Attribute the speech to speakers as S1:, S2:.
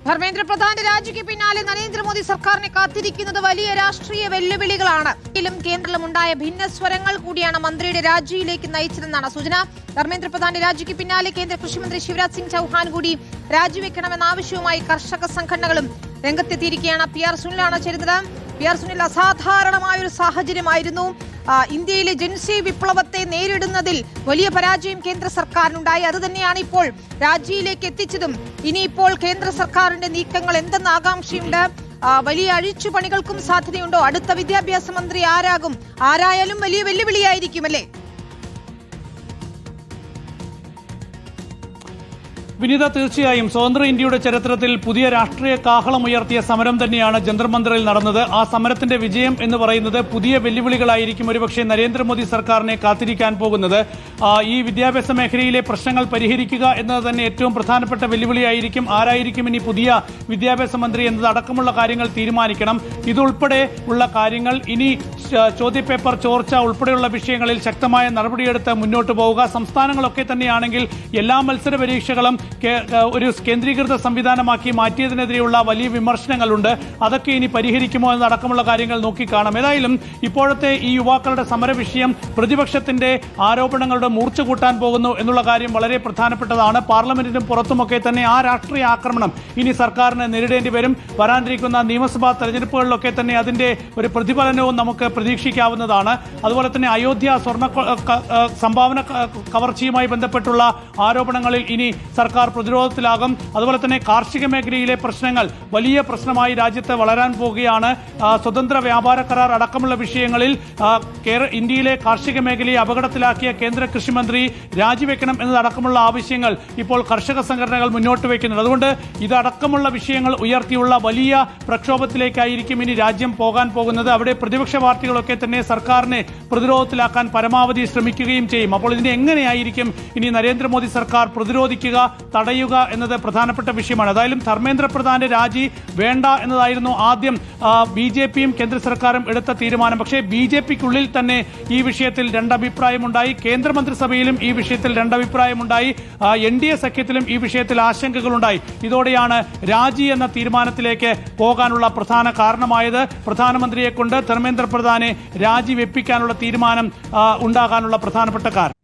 S1: ധർമ്മേന്ദ്ര പ്രധാന്റെ രാജിക്ക് പിന്നാലെ നരേന്ദ്രമോദി സർക്കാരിനെ കാത്തിരിക്കുന്നത് വലിയ രാഷ്ട്രീയ വെല്ലുവിളികളാണ്. കേന്ദ്രത്തിലും ഉണ്ടായ ഭിന്നസ്വരങ്ങൾ കൂടിയാണ് മന്ത്രിയുടെ രാജിയിലേക്ക് നയിച്ചതെന്നാണ് സൂചന. ധർമ്മേന്ദ്ര പ്രധാന്റെ രാജിക്ക് പിന്നാലെ കേന്ദ്ര കൃഷിമന്ത്രി ശിവരാജ് സിംഗ് ചൌഹാൻ കൂടി രാജിവെക്കണമെന്ന ആവശ്യവുമായി കർഷക സംഘടനകളും രംഗത്തെത്തിയിരിക്കുകയാണ്. PR സുനിലാണ് ചേരുന്നത്. PR സുനിൽ, അസാധാരണമായ ഒരു സാഹചര്യമായിരുന്നു. ഇന്ത്യയിലെ ജൻസി വിപ്ലവത്തെ നേരിടുന്നതിൽ വലിയ പരാജയം കേന്ദ്ര സർക്കാരിനുണ്ടായി. അത് തന്നെയാണ് ഇപ്പോൾ രാജിയിലേക്ക് എത്തിച്ചതും. ഇനിയിപ്പോൾ കേന്ദ്ര സർക്കാരിന്റെ നീക്കങ്ങൾ എന്തെന്ന് ആകാംക്ഷയുണ്ട്. വലിയ അഴിച്ചുപണികൾക്കും സാധ്യതയുണ്ടോ? അടുത്ത വിദ്യാഭ്യാസ മന്ത്രി ആരാകും? ആരായാലും വലിയ വെല്ലുവിളിയായിരിക്കും അല്ലേ?
S2: വിനീത, തീർച്ചയായും സ്വതന്ത്ര ഇന്ത്യയുടെ ചരിത്രത്തിൽ പുതിയ രാഷ്ട്രീയ കാഹളമുയർത്തിയ സമരം തന്നെയാണ് ജന്തർ മന്ദറിൽ നടന്നത്. ആ സമരത്തിന്റെ വിജയം എന്ന് പറയുന്നത് പുതിയ വെല്ലുവിളികളായിരിക്കും ഒരുപക്ഷെ നരേന്ദ്രമോദി സർക്കാരിനെ കാത്തിരിക്കാൻ പോകുന്നത്. ഈ വിദ്യാഭ്യാസ മേഖലയിലെ പ്രശ്നങ്ങൾ പരിഹരിക്കുക എന്നത് തന്നെ ഏറ്റവും പ്രധാനപ്പെട്ട വെല്ലുവിളിയായിരിക്കും. ആരായിരിക്കും ഇനി പുതിയ വിദ്യാഭ്യാസ മന്ത്രി എന്നതടക്കമുള്ള കാര്യങ്ങൾ തീരുമാനിക്കണം. ഇതുൾപ്പെടെ ഉള്ള കാര്യങ്ങൾ ഇനി ചോദ്യപേപ്പർ ചോർച്ച ഉൾപ്പെടെയുള്ള വിഷയങ്ങളിൽ ശക്തമായ നടപടിയെടുത്ത് മുന്നോട്ട് പോവുക. സംസ്ഥാനങ്ങളൊക്കെ തന്നെയാണെങ്കിൽ എല്ലാ മത്സര പരീക്ഷകളും ഒരു കേന്ദ്രീകൃത സംവിധാനമാക്കി മാറ്റിയതിനെതിരെയുള്ള വലിയ വിമർശനങ്ങളുണ്ട്. അതൊക്കെ ഇനി പരിഹരിക്കുമോ എന്നതടക്കമുള്ള കാര്യങ്ങൾ നോക്കിക്കാണാം. ഏതായാലും ഇപ്പോഴത്തെ ഈ യുവാക്കളുടെ സമര വിഷയം പ്രതിപക്ഷത്തിന്റെ ആരോപണങ്ങളുടെ മൂർച്ച കൂട്ടാൻ പോകുന്നു എന്നുള്ള കാര്യം വളരെ പ്രധാനപ്പെട്ടതാണ്. പാർലമെന്റിനും പുറത്തുമൊക്കെ തന്നെ ആ രാഷ്ട്രീയ ആക്രമണം ഇനി സർക്കാരിന് നേരിടേണ്ടി വരും. വരാനിരിക്കുന്ന നിയമസഭാ തെരഞ്ഞെടുപ്പുകളിലൊക്കെ തന്നെ അതിന്റെ ഒരു പ്രതിഫലനവും നമുക്ക് പ്രതീക്ഷിക്കാവുന്നതാണ്. അതുപോലെ തന്നെ അയോധ്യ സ്വർണ്ണ സംഭാവന കവർച്ചയുമായി ബന്ധപ്പെട്ടുള്ള ആരോപണങ്ങളിൽ ഇനി സർക്കാർ പ്രതിരോധത്തിലാകും. അതുപോലെ തന്നെ കാർഷിക മേഖലയിലെ പ്രശ്നങ്ങൾ വലിയ പ്രശ്നമായി രാജ്യത്ത് വളരാൻ പോവുകയാണ്. സ്വതന്ത്ര വ്യാപാര കരാർ അടക്കമുള്ള വിഷയങ്ങളിൽ ഇന്ത്യയിലെ കാർഷിക മേഖലയെ അപകടത്തിലാക്കിയ കേന്ദ്ര കൃഷിമന്ത്രി രാജിവെക്കണം എന്നതടക്കമുള്ള ആവശ്യങ്ങൾ ഇപ്പോൾ കർഷക സംഘടനകൾ മുന്നോട്ട് വയ്ക്കുന്നുണ്ട്. അതുകൊണ്ട് ഇതടക്കമുള്ള വിഷയങ്ങൾ ഉയർത്തിയുള്ള വലിയ പ്രക്ഷോഭത്തിലേക്കായിരിക്കും ഇനി രാജ്യം പോകാൻ പോകുന്നത്. അവിടെ പ്രതിപക്ഷ പാർട്ടികളൊക്കെ തന്നെ സർക്കാരിനെ പ്രതിരോധത്തിലാക്കാൻ പരമാവധി ശ്രമിക്കുകയും ചെയ്യും. അപ്പോൾ ഇതിനെ എങ്ങനെയായിരിക്കും ഇനി നരേന്ദ്രമോദി സർക്കാർ പ്രതിരോധിക്കുക, തടയുക എന്നത് പ്രധാനപ്പെട്ട വിഷയമാണ്. ഏതായാലും ധർമ്മേന്ദ്ര പ്രധാന്റെ രാജി വേണ്ട എന്നതായിരുന്നു ആദ്യം BJPയും കേന്ദ്ര സർക്കാരും എടുത്ത തീരുമാനം. പക്ഷേ BJPക്കുള്ളിൽ തന്നെ ഈ വിഷയത്തിൽ രണ്ടഭിപ്രായമുണ്ടായി. കേന്ദ്രമന്ത്രിസഭയിലും ഈ വിഷയത്തിൽ രണ്ടഭിപ്രായമുണ്ടായി. NDA സഖ്യത്തിലും ഈ വിഷയത്തിൽ ആശങ്കകളുണ്ടായി. ഇതോടെയാണ് രാജി എന്ന തീരുമാനത്തിലേക്ക് പോകാനുള്ള പ്രധാന കാരണമായത്. പ്രധാനമന്ത്രിയെ കൊണ്ട് ധർമ്മേന്ദ്ര പ്രധാനെ രാജിവെപ്പിക്കാനുള്ള തീരുമാനം ഉണ്ടാകാനുള്ള പ്രധാനപ്പെട്ട കാരണം.